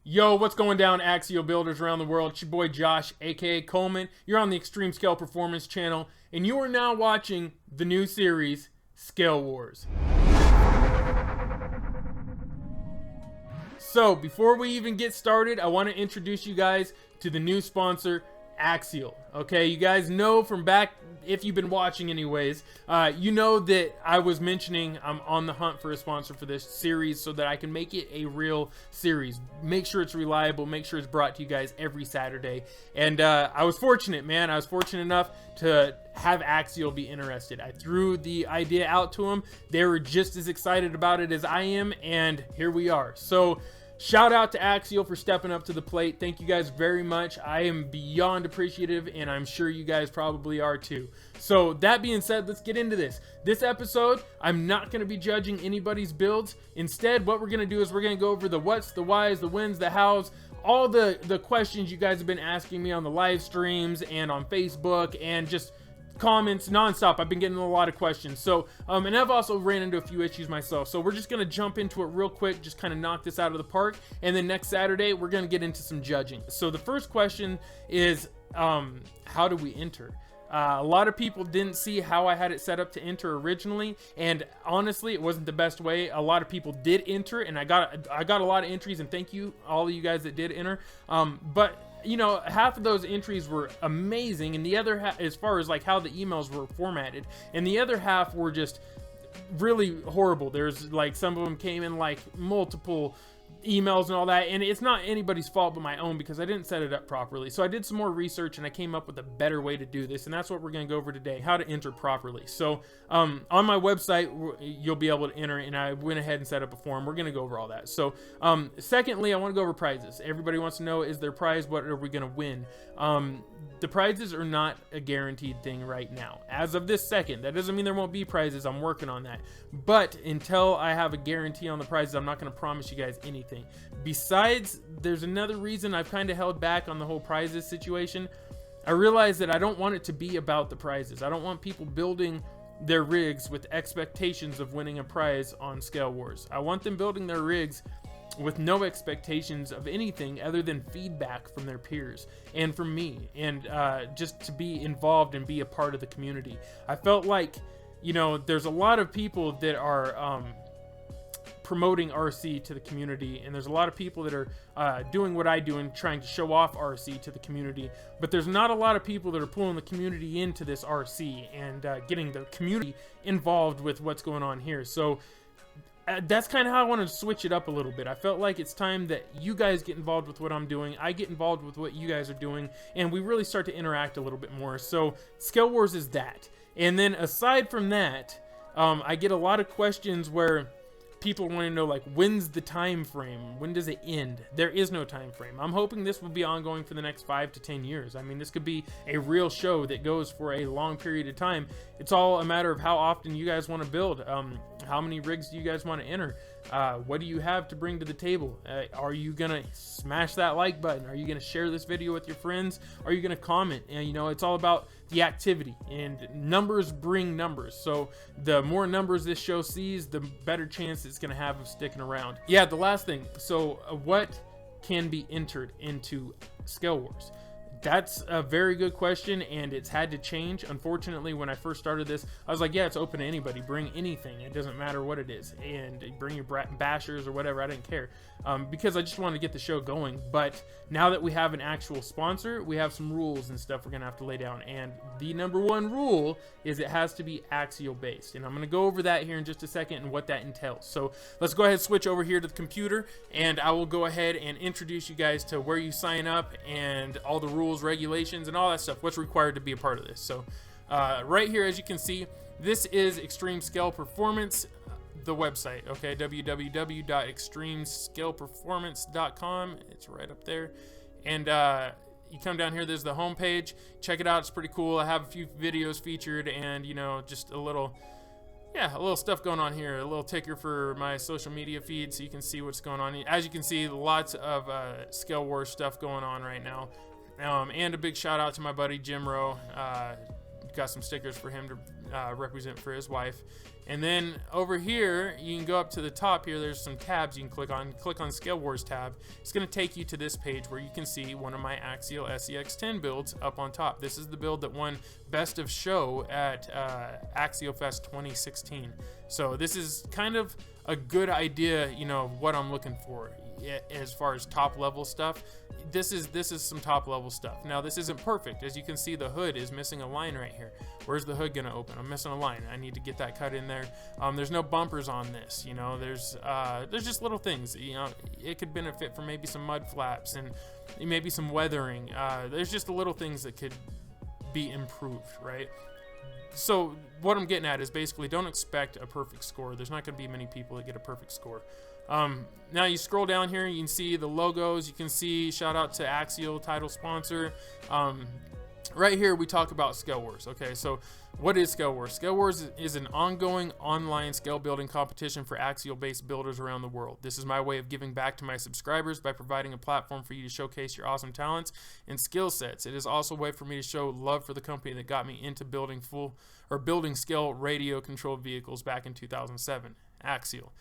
Yo, what's going down, Axial builders around the world? It's your boy Josh, aka Coleman. You're on the Extreme Scale Performance channel, and you are now watching the new series, Scale Wars. So, before we even get started, I want to introduce you guys to the new sponsor, Axial. Okay, you guys know from back, if you've been watching anyways, you know that I was mentioning I'm on the hunt for a sponsor for this series so that I can make it a real series. Make sure it's reliable, make sure it's brought to you guys every Saturday. And I was fortunate, man. I was fortunate enough to have Axial be interested. I threw the idea out to them. They were just as excited about it as I am, and here we are. So, shout out to Axial for stepping up to the plate. Thank you guys very much. I am beyond appreciative, and I'm sure you guys probably are too. So that being said, let's get into this. This episode, I'm not going to be judging anybody's builds. Instead, what we're going to do is we're going to go over the what's, the whys, the whens, the hows, all the questions you guys have been asking me on the live streams and on Facebook and just comments nonstop. I've been getting a lot of questions. So and I've also ran into a few issues myself, so we're just gonna jump into it real quick, just kind of knock this out of the park, and then next Saturday we're gonna get into some judging. So the first question is how do we enter? A lot of people didn't see how I had it set up to enter originally, and honestly it wasn't the best way. A lot of people did enter, and I got a lot of entries, and thank you all of you guys that did enter, but you know, half of those entries were amazing, and the other half, as far as like how the emails were formatted, and the other half were just really horrible. There's like some of them came in like multiple emails and all that, and it's not anybody's fault but my own because I didn't set it up properly. So I did some more research and I came up with a better way to do this, and that's what we're going to go over today, how to enter properly. So on my website you'll be able to enter, and I went ahead and set up a form. We're going to go over all that. So secondly, I want to go over prizes. Everybody wants to know, is there a prize? What are we going to win? The prizes are not a guaranteed thing right now. As of this second, that doesn't mean there won't be prizes. I'm working on that. But until I have a guarantee on the prizes, I'm not going to promise you guys anything. Besides, there's another reason I've kind of held back on the whole prizes situation. I realize that I don't want it to be about the prizes. I don't want people building their rigs with expectations of winning a prize on Scale Wars. I want them building their rigs with no expectations of anything other than feedback from their peers and from me, and just to be involved and be a part of the community. I felt like, you know, there's a lot of people that are promoting RC to the community, and there's a lot of people that are doing what I do and trying to show off RC to the community, but there's not a lot of people that are pulling the community into this RC and getting the community involved with what's going on here. So that's kind of how I want to switch it up a little bit. I felt like it's time that you guys get involved with what I'm doing, I get involved with what you guys are doing, and we really start to interact a little bit more. So Scale Wars is that. And then aside from that, I get a lot of questions where people want to know, like, when's the time frame? When does it end? There is no time frame. I'm hoping this will be ongoing for the next 5 to 10 years. I mean, this could be a real show that goes for a long period of time. It's all a matter of how often you guys want to build. How many rigs do you guys want to enter? What do you have to bring to the table? Are you gonna smash that like button? Are you gonna share this video with your friends? Are you gonna comment? And you know, it's all about the activity, and numbers bring numbers. So the more numbers this show sees, the better chance it's gonna have of sticking around. Yeah, the last thing. So what can be entered into Scale Wars? That's a very good question, and it's had to change. Unfortunately, when I first started this, I was like, yeah, it's open to anybody. Bring anything. It doesn't matter what it is. And bring your bashers or whatever. I didn't care, because I just wanted to get the show going. But now that we have an actual sponsor, we have some rules and stuff we're going to have to lay down. And the number one rule is it has to be Axial based. And I'm going to go over that here in just a second and what that entails. So let's go ahead and switch over here to the computer, and I will go ahead and introduce you guys to where you sign up and all the rules, regulations, and all that stuff, what's required to be a part of this. So right here, as you can see, this is Extreme Scale Performance, the website. Okay, www.extremescaleperformance.com. It's right up there, and you come down here, there's the home page. Check it out, it's pretty cool. I have a few videos featured, and you know, just a little stuff going on here, a little ticker for my social media feed so you can see what's going on. As you can see, lots of Scale Wars stuff going on right now. And a big shout out to my buddy Jim Rowe. Got some stickers for him to represent for his wife. And then over here, you can go up to the top here. There's some tabs you can click on. Click on Scale Wars tab. It's going to take you to this page where you can see one of my Axial SEX10 builds up on top. This is the build that won Best of Show at Axial Fest 2016. So this is kind of a good idea, you know, of what I'm looking for as far as top level stuff. This is some top level stuff. Now this isn't perfect. As you can see, the hood is missing a line right here. Where's the hood gonna open? I'm missing a line. I need to get that cut in there. There's no bumpers on this, you know. There's just little things, you know. It could benefit from maybe some mud flaps and maybe some weathering. There's just the little things that could be improved, right? So what I'm getting at is basically don't expect a perfect score. There's not going to be many people that get a perfect score. Now you scroll down here, you can see the logos. You can see shout out to Axial, title sponsor. Right here we talk about Scale Wars. Okay, so what is Scale Wars? Scale Wars is an ongoing online scale building competition for Axial-based builders around the world. This is my way of giving back to my subscribers by providing a platform for you to showcase your awesome talents and skill sets. It is also a way for me to show love for the company that got me into building scale radio controlled vehicles back in 2007, Axial.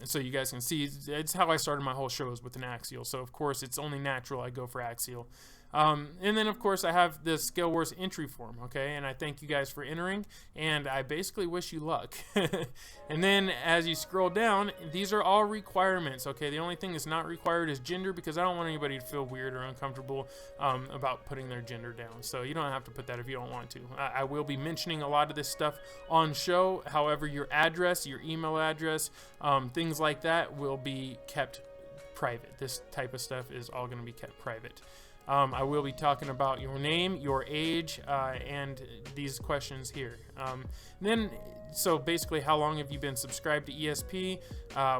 So you guys can see it's how I started my whole shows with an Axial. So of course it's only natural I go for Axial. And then of course I have the Scale Wars entry form, okay, and I thank you guys for entering, and I basically wish you luck. And then as you scroll down, these are all requirements, okay. The only thing that's not required is gender, because I don't want anybody to feel weird or uncomfortable about putting their gender down. So you don't have to put that if you don't want to. I will be mentioning a lot of this stuff on show. However, your address, your email address, things like that will be kept private. This type of stuff is all going to be kept private. I will be talking about your name, your age, and these questions here. So basically, how long have you been subscribed to ESP?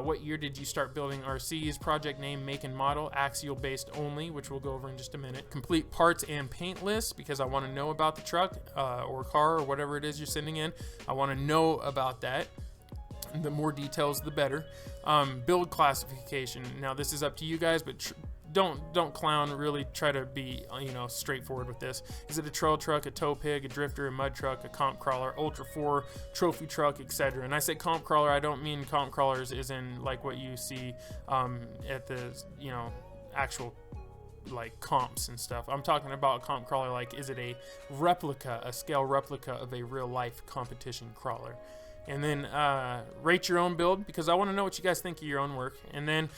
What year did you start building RCs? Project name, make, and model, Axial based only, which we'll go over in just a minute. Complete parts and paint list, because I want to know about the truck or car or whatever it is you're sending in. I want to know about that. The more details, the better. Build classification. Now, this is up to you guys, but don't clown. Really try to be, you know, straightforward with this. Is it a trail truck, a tow pig, a drifter, a mud truck, a comp crawler, Ultra 4, trophy truck, etc.? And I say comp crawler, I don't mean comp crawlers as in like what you see at the, you know, actual like comps and stuff. I'm talking about a comp crawler like, is it a replica, a scale replica of a real life competition crawler? And then rate your own build, because I want to know what you guys think of your own work. And then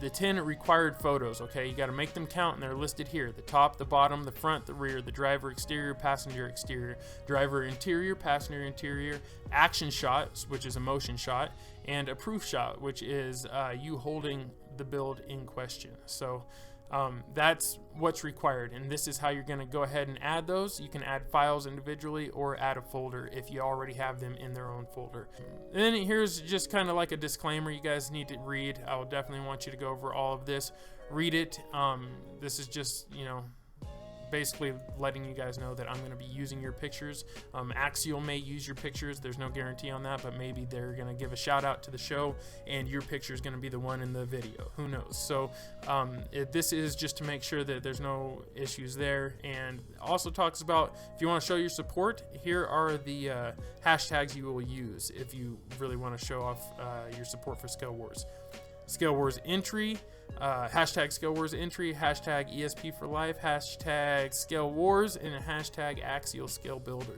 the 10 required photos, okay? You got to make them count, and they're listed here. The top, the bottom, the front, the rear, the driver exterior, passenger exterior, driver interior, passenger interior, action shots, which is a motion shot, and a proof shot, which is you holding the build in question. So that's what's required, and this is how you're going to go ahead and add those. You can add files individually or add a folder if you already have them in their own folder. And then here's just kind of like a disclaimer you guys need to read. I will definitely want you to go over all of this. Read it. This is just, you know, basically letting you guys know that I'm going to be using your pictures. Axial may use your pictures. There's no guarantee on that, but maybe they're going to give a shout out to the show and your picture is going to be the one in the video. Who knows? So this is just to make sure that there's no issues there. And also talks about, if you want to show your support, here are the hashtags you will use if you really want to show off your support for Scale Wars. Scale Wars entry, hashtag Scale Wars entry, hashtag ESP for life, hashtag Scale Wars, and a hashtag Axial Scale Builder.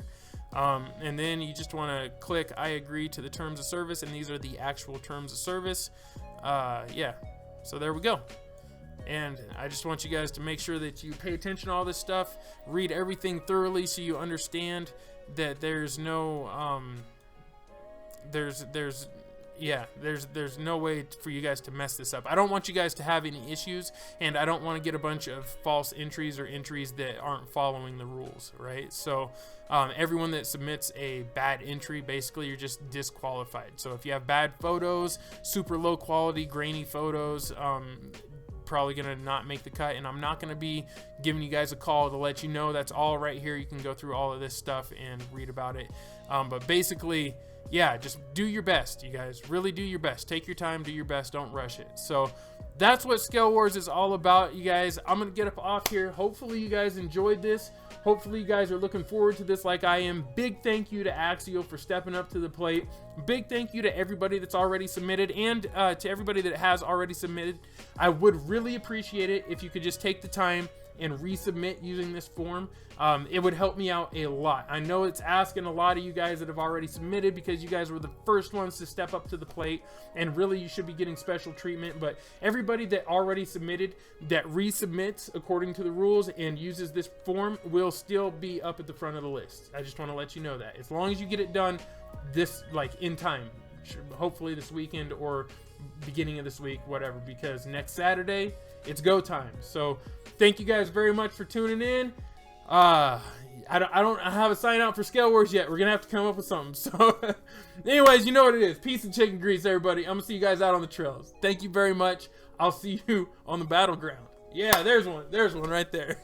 And then you just want to click I agree to the terms of service, and these are the actual terms of service. Yeah, so there we go. And I just want you guys to make sure that you pay attention to all this stuff, read everything thoroughly so you understand that there's no there's no way for you guys to mess this up. I don't want you guys to have any issues, and I don't want to get a bunch of false entries or entries that aren't following the rules, right? So everyone that submits a bad entry, basically you're just disqualified. So if you have bad photos, super low quality, grainy photos, probably gonna not make the cut, and I'm not gonna be giving you guys a call to let you know. That's all right here. You can go through all of this stuff and read about it. But basically, yeah, just do your best, you guys. Really do your best. Take your time, do your best, don't rush it. So that's what Scale Wars is all about, you guys. I'm gonna get up off here. Hopefully you guys enjoyed this. Hopefully you guys are looking forward to this like I am. Big thank you to Axial for stepping up to the plate. Big thank you to everybody that's already submitted, and to everybody that has already submitted. I would really appreciate it if you could just take the time and resubmit using this form. It would help me out a lot. I know it's asking a lot of you guys that have already submitted, because you guys were the first ones to step up to the plate, and really you should be getting special treatment. But everybody that already submitted that resubmits according to the rules and uses this form will still be up at the front of the list. I just want to let you know that, as long as you get it done this, like, in time, hopefully this weekend or beginning of this week, whatever, because next Saturday it's go time. So thank you guys very much for tuning in. I don't have a sign out for Scale Wars yet. We're gonna have to come up with something. So anyways, you know what it is. Peace and chicken grease, everybody. I'm gonna see you guys out on the trails. Thank you very much. I'll see you on the battleground. Yeah, there's one right there.